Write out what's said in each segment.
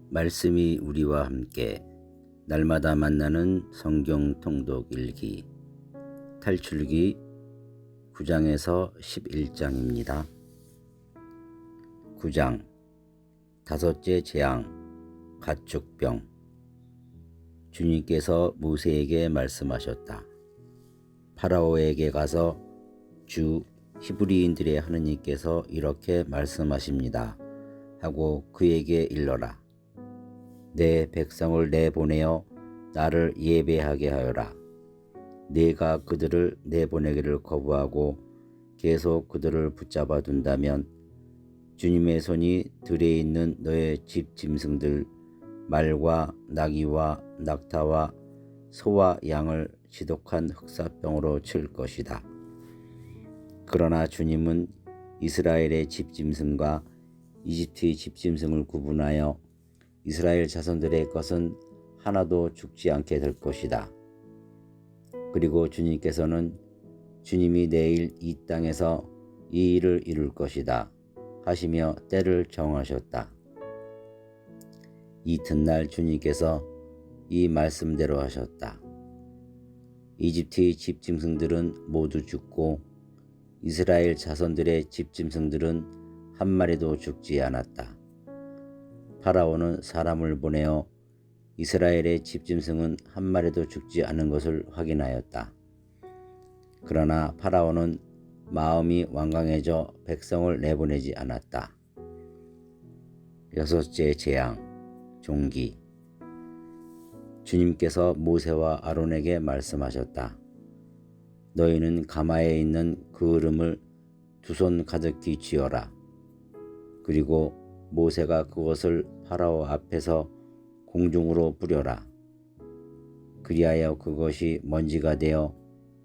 말씀이 우리와 함께 날마다 만나는 성경 통독 일기 탈출기 9장에서 11장입니다. 9장 다섯째 재앙 가축병. 주님께서 모세에게 말씀하셨다. 파라오에게 가서 주 히브리인들의 하느님께서 이렇게 말씀하십니다 하고 그에게 일러라. 내 백성을 내보내어 나를 예배하게 하여라. 네가 그들을 내보내기를 거부하고 계속 그들을 붙잡아 둔다면 주님의 손이 들에 있는 너의 집 짐승들 말과 나귀와 낙타와 소와 양을 지독한 흑사병으로 칠 것이다. 그러나 주님은 이스라엘의 집 짐승과 이집트의 집 짐승을 구분하여 이스라엘 자손들의 것은 하나도 죽지 않게 될 것이다. 그리고 주님께서는 주님이 내일 이 땅에서 이 일을 이룰 것이다 하시며 때를 정하셨다. 이튿날 주님께서 이 말씀대로 하셨다. 이집트의 집 짐승들은 모두 죽고 이스라엘 자손들의 집 짐승들은 한 마리도 죽지 않았다. 파라오는 사람을 보내어 이스라엘의 집 짐승은 한 마리도 죽지 않은 것을 확인하였다. 그러나 파라오는 마음이 완강해져 백성을 내보내지 않았다. 여섯째 재앙 종기. 주님께서 모세와 아론에게 말씀하셨다. 너희는 가마에 있는 그을음을 두 손 가득히 쥐어라. 그리고 모세가 그것을 파라오 앞에서 공중으로 뿌려라. 그리하여 그것이 먼지가 되어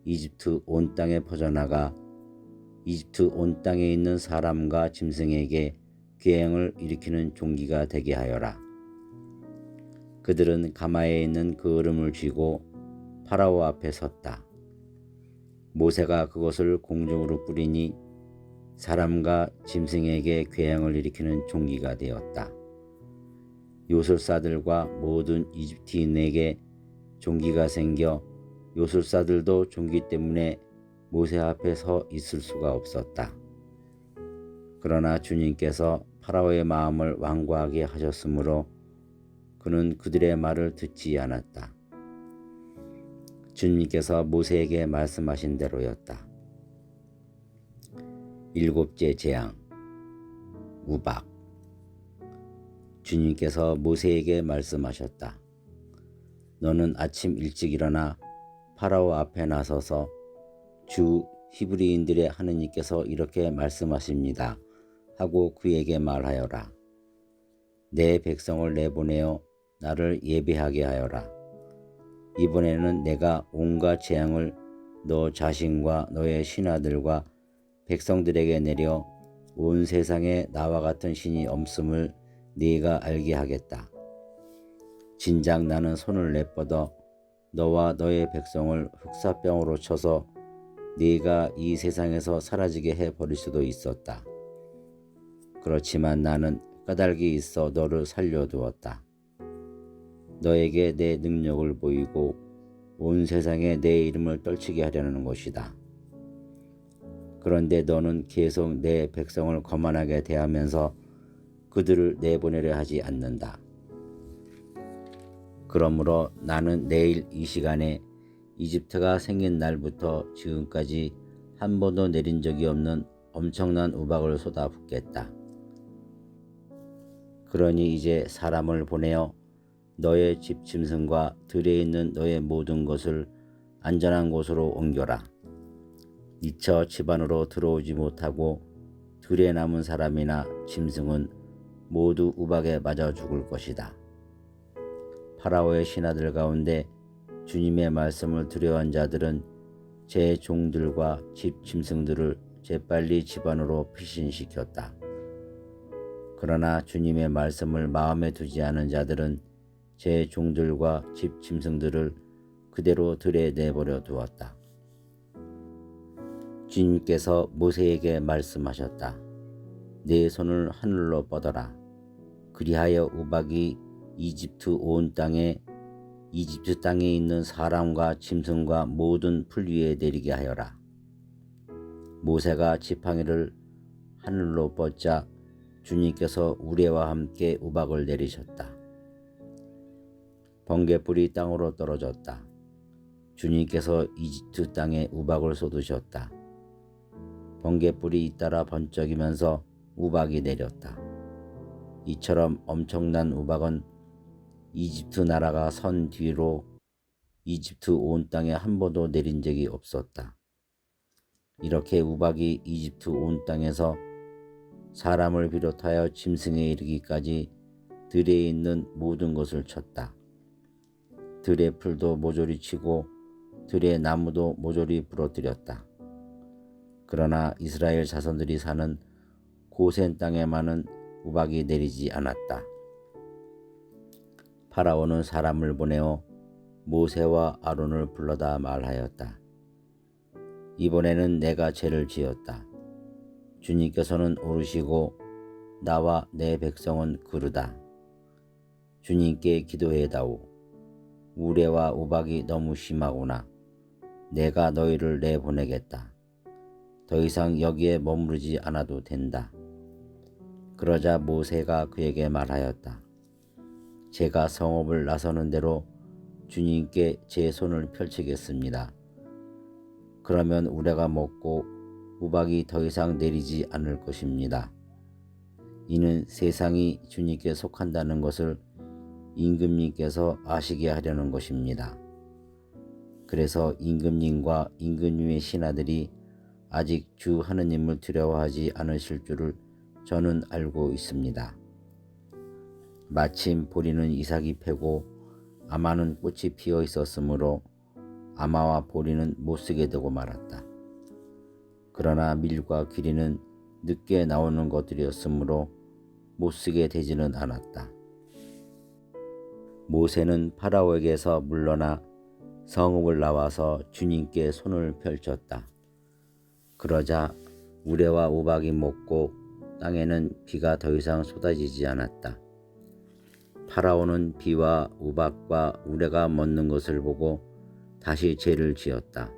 이집트 온 땅에 퍼져나가 이집트 온 땅에 있는 사람과 짐승에게 괴행을 일으키는 종기가 되게 하여라. 그들은 가마에 있는 그을음을 쥐고 파라오 앞에 섰다. 모세가 그것을 공중으로 뿌리니 사람과 짐승에게 괴행을 일으키는 종기가 되었다. 요술사들과 모든 이집트인에게 종기가 생겨 요술사들도 종기 때문에 모세 앞에 서 있을 수가 없었다. 그러나 주님께서 파라오의 마음을 완고하게 하셨으므로 그는 그들의 말을 듣지 않았다. 주님께서 모세에게 말씀하신 대로였다. 일곱째 재앙 우박. 주님께서 모세에게 말씀하셨다. 너는 아침 일찍 일어나 파라오 앞에 나서서 주 히브리인들의 하느님께서 이렇게 말씀하십니다 하고 그에게 말하여라. 내 백성을 내보내어 나를 예배하게 하여라. 이번에는 내가 온갖 재앙을 너 자신과 너의 신하들과 백성들에게 내려 온 세상에 나와 같은 신이 없음을 네가 알게 하겠다. 진작 나는 손을 내뻗어 너와 너의 백성을 흑사병으로 쳐서 네가 이 세상에서 사라지게 해버릴 수도 있었다. 그렇지만 나는 까닭이 있어 너를 살려두었다. 너에게 내 능력을 보이고 온 세상에 내 이름을 떨치게 하려는 것이다. 그런데 너는 계속 내 백성을 거만하게 대하면서 그들을 내보내려 하지 않는다. 그러므로 나는 내일 이 시간에 이집트가 생긴 날부터 지금까지 한 번도 내린 적이 없는 엄청난 우박을 쏟아붓겠다. 그러니 이제 사람을 보내어 너의 집 짐승과 들에 있는 너의 모든 것을 안전한 곳으로 옮겨라. 미처 집 안으로 들어오지 못하고 들에 남은 사람이나 짐승은 모두 우박에 맞아 죽을 것이다. 파라오의 신하들 가운데 주님의 말씀을 두려워한 자들은 제 종들과 집 짐승들을 재빨리 집 안으로 피신시켰다. 그러나 주님의 말씀을 마음에 두지 않은 자들은 제 종들과 집 짐승들을 그대로 들에 내버려 두었다. 주님께서 모세에게 말씀하셨다. 네 손을 하늘로 뻗어라. 그리하여 우박이 이집트 땅에 있는 사람과 짐승과 모든 풀 위에 내리게 하여라. 모세가 지팡이를 하늘로 뻗자 주님께서 우레와 함께 우박을 내리셨다. 번개불이 땅으로 떨어졌다. 주님께서 이집트 땅에 우박을 쏟으셨다. 번개불이 잇따라 번쩍이면서 우박이 내렸다. 이처럼 엄청난 우박은 이집트 나라가 선 뒤로 이집트 온 땅에 한 번도 내린 적이 없었다. 이렇게 우박이 이집트 온 땅에서 사람을 비롯하여 짐승에 이르기까지 들에 있는 모든 것을 쳤다. 들의 풀도 모조리 치고 들의 나무도 모조리 부러뜨렸다. 그러나 이스라엘 자손들이 사는 고센 땅에만은 우박이 내리지 않았다. 파라오는 사람을 보내어 모세와 아론을 불러다 말하였다. 이번에는 내가 죄를 지었다. 주님께서는 오르시고 나와 내 백성은 그르다. 주님께 기도해다오. 우레와 우박이 너무 심하구나. 내가 너희를 내보내겠다. 더 이상 여기에 머무르지 않아도 된다. 그러자 모세가 그에게 말하였다. 제가 성읍을 나서는 대로 주님께 제 손을 펼치겠습니다. 그러면 우레가 먹고 우박이 더 이상 내리지 않을 것입니다. 이는 세상이 주님께 속한다는 것을 임금님께서 아시게 하려는 것입니다. 그래서 임금님과 임금님의 신하들이 아직 주 하느님을 두려워하지 않으실 줄을 저는 알고 있습니다. 마침 보리는 이삭이 패고 아마는 꽃이 피어 있었으므로 아마와 보리는 못쓰게 되고 말았다. 그러나 밀과 귀리는 늦게 나오는 것들이었으므로 못쓰게 되지는 않았다. 모세는 파라오에게서 물러나 성읍을 나와서 주님께 손을 펼쳤다. 그러자 우레와 우박이 먹고 땅에는 비가 더 이상 쏟아지지 않았다. 파라오는 비와 우박과 우레가 멎는 것을 보고 다시 죄를 지었다.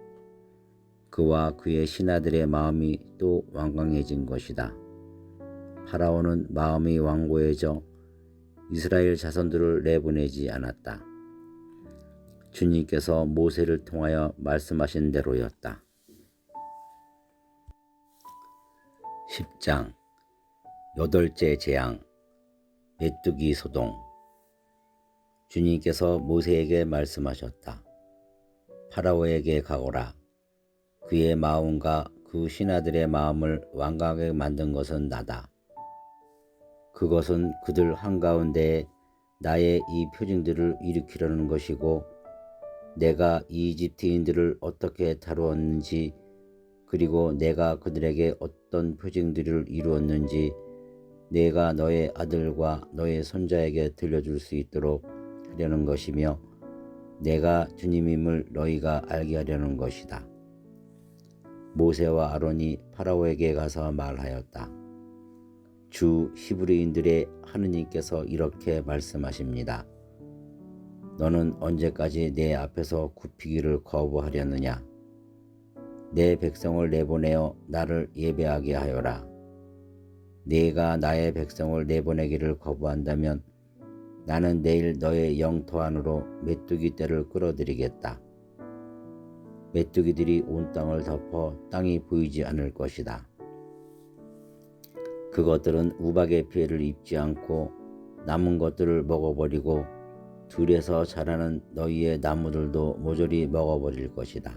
그와 그의 신하들의 마음이 또 완강해진 것이다. 파라오는 마음이 완고해져 이스라엘 자손들을 내보내지 않았다. 주님께서 모세를 통하여 말씀하신 대로였다. 10장 8째 재앙 메뚜기 소동. 주님께서 모세에게 말씀하셨다. 파라오에게 가거라. 그의 마음과 그 신하들의 마음을 완강하게 만든 것은 나다. 그것은 그들 한가운데에 나의 이 표징들을 일으키려는 것이고 내가 이집트인들을 어떻게 다루었는지 그리고 내가 그들에게 어떤 표징들을 이루었는지 내가 너의 아들과 너의 손자에게 들려줄 수 있도록 하려는 것이며 내가 주님임을 너희가 알게 하려는 것이다. 모세와 아론이 파라오에게 가서 말하였다. 주 히브리인들의 하느님께서 이렇게 말씀하십니다. 너는 언제까지 내 앞에서 굽히기를 거부하려느냐? 내 백성을 내보내어 나를 예배하게 하여라. 네가 나의 백성을 내보내기를 거부한다면 나는 내일 너의 영토 안으로 메뚜기 떼를 끌어들이겠다. 메뚜기들이 온 땅을 덮어 땅이 보이지 않을 것이다. 그것들은 우박의 피해를 입지 않고 남은 것들을 먹어버리고 들에서 자라는 너희의 나무들도 모조리 먹어버릴 것이다.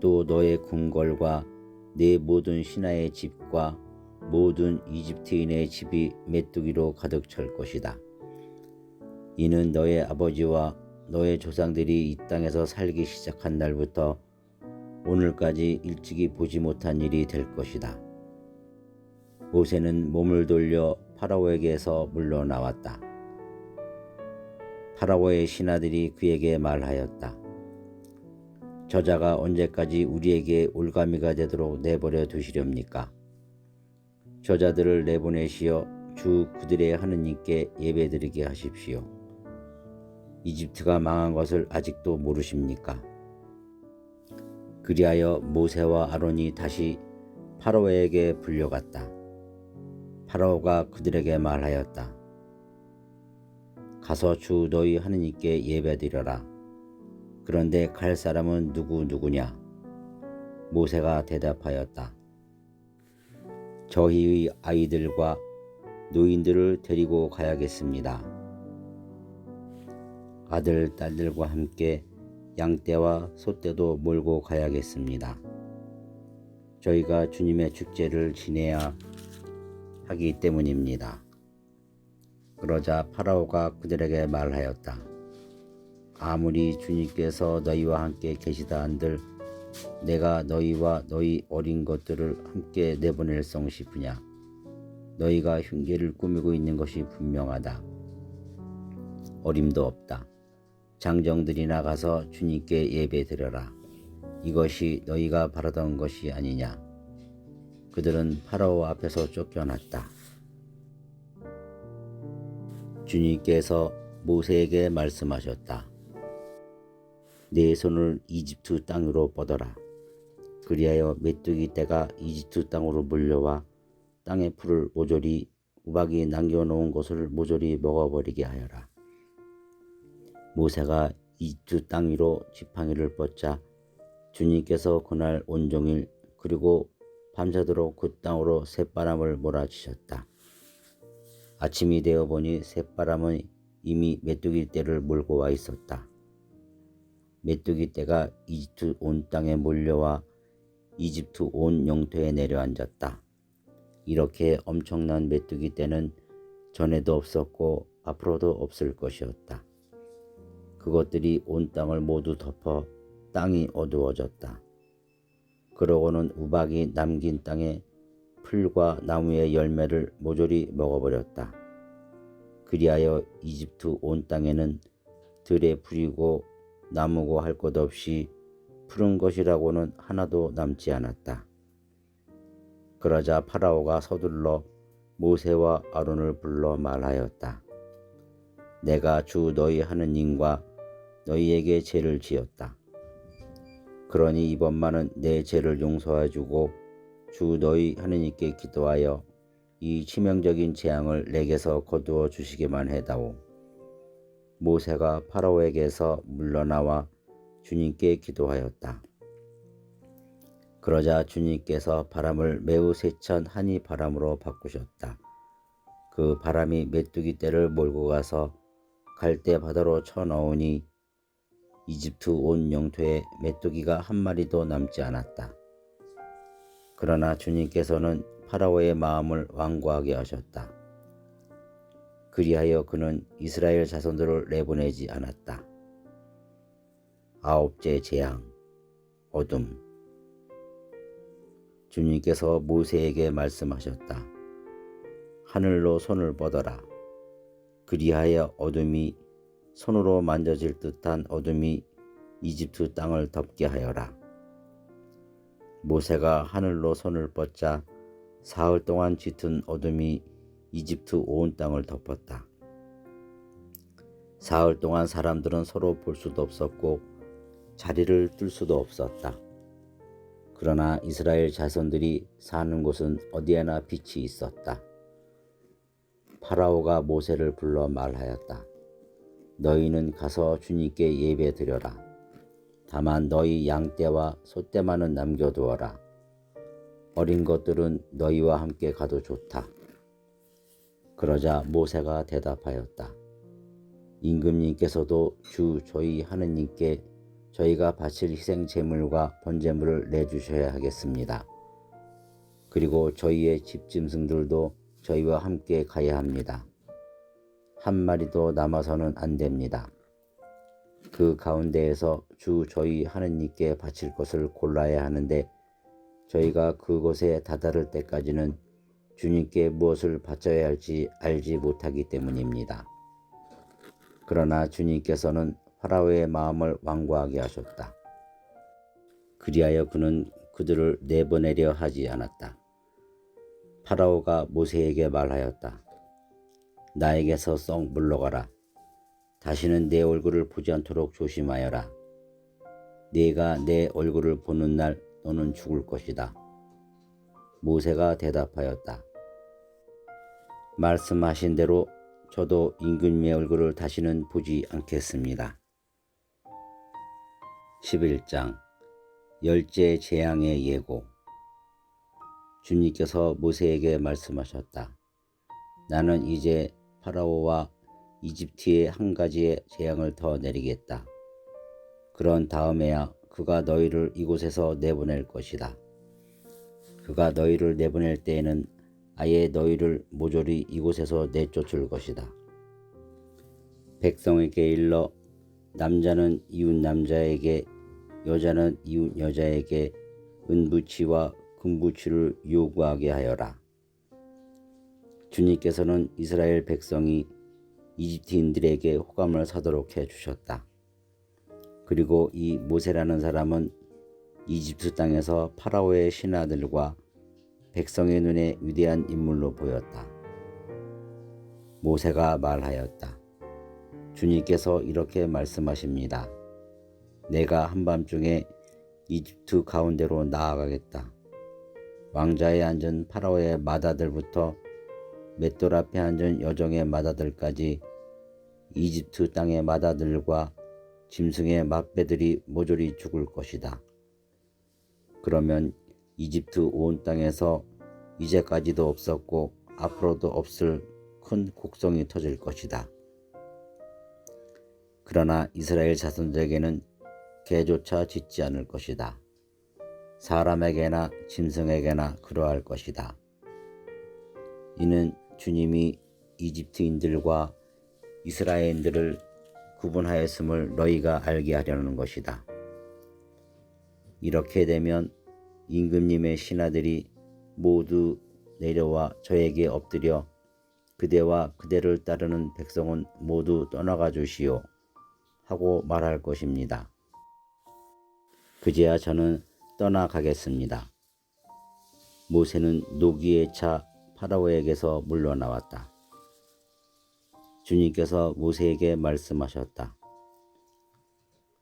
또 너의 궁궐과 네 모든 신하의 집과 모든 이집트인의 집이 메뚜기로 가득 찰 것이다. 이는 너의 아버지와 너의 조상들이 이 땅에서 살기 시작한 날부터 오늘까지 일찍이 보지 못한 일이 될 것이다. 모세는 몸을 돌려 파라오에게서 물러나왔다. 파라오의 신하들이 그에게 말하였다. 저자가 언제까지 우리에게 올가미가 되도록 내버려 두시렵니까? 저자들을 내보내시어 주 그들의 하느님께 예배드리게 하십시오. 이집트가 망한 것을 아직도 모르십니까? 그리하여 모세와 아론이 다시 파라오에게 불려갔다. 파라오가 그들에게 말하였다. 가서 주 너희 하느님께 예배드려라. 그런데 갈 사람은 누구냐? 모세가 대답하였다. 저희의 아이들과 노인들을 데리고 가야겠습니다. 아들, 딸들과 함께 양떼와 소떼도 몰고 가야겠습니다. 저희가 주님의 축제를 지내야 하기 때문입니다. 그러자 파라오가 그들에게 말하였다. 아무리 주님께서 너희와 함께 계시다 한들 내가 너희와 너희 어린 것들을 함께 내보낼성 싶으냐? 너희가 흉계를 꾸미고 있는 것이 분명하다. 어림도 없다. 장정들이 나가서 주님께 예배드려라. 이것이 너희가 바라던 것이 아니냐. 그들은 파라오 앞에서 쫓겨났다. 주님께서 모세에게 말씀하셨다. 내 손을 이집트 땅으로 뻗어라. 그리하여 메뚜기 떼가 이집트 땅으로 몰려와 땅의 풀을 모조리 우박이 남겨놓은 것을 모조리 먹어버리게 하여라. 모세가 이집트 땅 위로 지팡이를 뻗자 주님께서 그날 온종일 그리고 밤새도록 그 땅으로 새바람을 몰아치셨다. 아침이 되어 보니 새바람은 이미 메뚜기 떼를 몰고 와 있었다. 메뚜기 떼가 이집트 온 땅에 몰려와 이집트 온 영토에 내려앉았다. 이렇게 엄청난 메뚜기 떼는 전에도 없었고 앞으로도 없을 것이었다. 그것들이 온 땅을 모두 덮어 땅이 어두워졌다. 그러고는 우박이 남긴 땅에 풀과 나무의 열매를 모조리 먹어버렸다. 그리하여 이집트 온 땅에는 들에 풀이고 나무고 할 것 없이 푸른 것이라고는 하나도 남지 않았다. 그러자 파라오가 서둘러 모세와 아론을 불러 말하였다. 내가 주 너희 하느님과 너희에게 죄를 지었다. 그러니 이번만은 내 죄를 용서해 주고 주 너희 하느님께 기도하여 이 치명적인 재앙을 내게서 거두어 주시기만 해다오. 모세가 파라오에게서 물러나와 주님께 기도하였다. 그러자 주님께서 바람을 매우 세찬 한이 바람으로 바꾸셨다. 그 바람이 메뚜기 떼를 몰고 가서 갈대 바다로 쳐넣으니 이집트 온 영토에 메뚜기가 한 마리도 남지 않았다. 그러나 주님께서는 파라오의 마음을 완고하게 하셨다. 그리하여 그는 이스라엘 자손들을 내보내지 않았다. 아홉째 재앙, 어둠. 주님께서 모세에게 말씀하셨다. 하늘로 손을 뻗어라. 그리하여 어둠이 손으로 만져질 듯한 어둠이 이집트 땅을 덮게 하여라. 모세가 하늘로 손을 뻗자 사흘 동안 짙은 어둠이 이집트 온 땅을 덮었다. 사흘 동안 사람들은 서로 볼 수도 없었고 자리를 뜰 수도 없었다. 그러나 이스라엘 자손들이 사는 곳은 어디에나 빛이 있었다. 파라오가 모세를 불러 말하였다. 너희는 가서 주님께 예배드려라. 다만 너희 양떼와 소떼만은 남겨두어라. 어린 것들은 너희와 함께 가도 좋다. 그러자 모세가 대답하였다. 임금님께서도 주 저희 하느님께 저희가 바칠 희생 제물과 번제물을 내주셔야 하겠습니다. 그리고 저희의 집 짐승들도 저희와 함께 가야 합니다. 한 마리도 남아서는 안 됩니다. 그 가운데에서 주 저희 하느님께 바칠 것을 골라야 하는데 저희가 그곳에 다다를 때까지는 주님께 무엇을 바쳐야 할지 알지 못하기 때문입니다. 그러나 주님께서는 파라오의 마음을 완고하게 하셨다. 그리하여 그는 그들을 내보내려 하지 않았다. 파라오가 모세에게 말하였다. 나에게서 썩 물러가라. 다시는 내 얼굴을 보지 않도록 조심하여라. 네가 내 얼굴을 보는 날 너는 죽을 것이다. 모세가 대답하였다. 말씀하신 대로 저도 임금님의 얼굴을 다시는 보지 않겠습니다. 11장 열째 재앙의 예고. 주님께서 모세에게 말씀하셨다. 나는 이제 파라오와 이집트에 한 가지의 재앙을 더 내리겠다. 그런 다음에야 그가 너희를 이곳에서 내보낼 것이다. 그가 너희를 내보낼 때에는 아예 너희를 모조리 이곳에서 내쫓을 것이다. 백성에게 일러 남자는 이웃 남자에게 여자는 이웃 여자에게 은부치와 금부치를 요구하게 하여라. 주님께서는 이스라엘 백성이 이집트인들에게 호감을 사도록 해주셨다. 그리고 이 모세라는 사람은 이집트 땅에서 파라오의 신하들과 백성의 눈에 위대한 인물로 보였다. 모세가 말하였다. 주님께서 이렇게 말씀하십니다. 내가 한밤중에 이집트 가운데로 나아가겠다. 왕자에 앉은 파라오의 마다들부터 맷돌 앞에 앉은 여종의 마다들까지 이집트 땅의 마다들과 짐승의 막배들이 모조리 죽을 것이다. 그러면 이집트 온 땅에서 이제까지도 없었고 앞으로도 없을 큰 곡성이 터질 것이다. 그러나 이스라엘 자손들에게는 개조차 짓지 않을 것이다. 사람에게나 짐승에게나 그러할 것이다. 이는 주님이 이집트인들과 이스라엘인들을 구분하였음을 너희가 알게 하려는 것이다. 이렇게 되면 임금님의 신하들이 모두 내려와 저에게 엎드려 그대와 그대를 따르는 백성은 모두 떠나가 주시오 하고 말할 것입니다. 그제야 저는 떠나가겠습니다. 모세는 노기에 차 파라오에게서 물러나왔다. 주님께서 모세에게 말씀하셨다.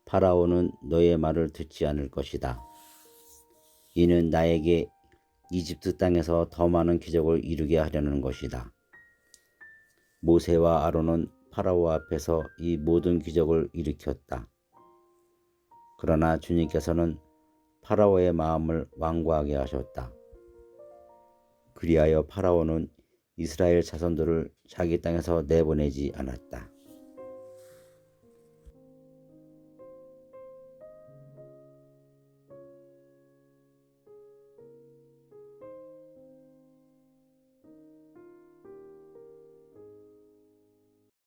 파라오는 너의 말을 듣지 않을 것이다. 이는 나에게 이집트 땅에서 더 많은 기적을 이루게 하려는 것이다. 모세와 아론은 파라오 앞에서 이 모든 기적을 일으켰다. 그러나 주님께서는 파라오의 마음을 완고하게 하셨다. 그리하여 파라오는 이스라엘 자손들을 자기 땅에서 내보내지 않았다.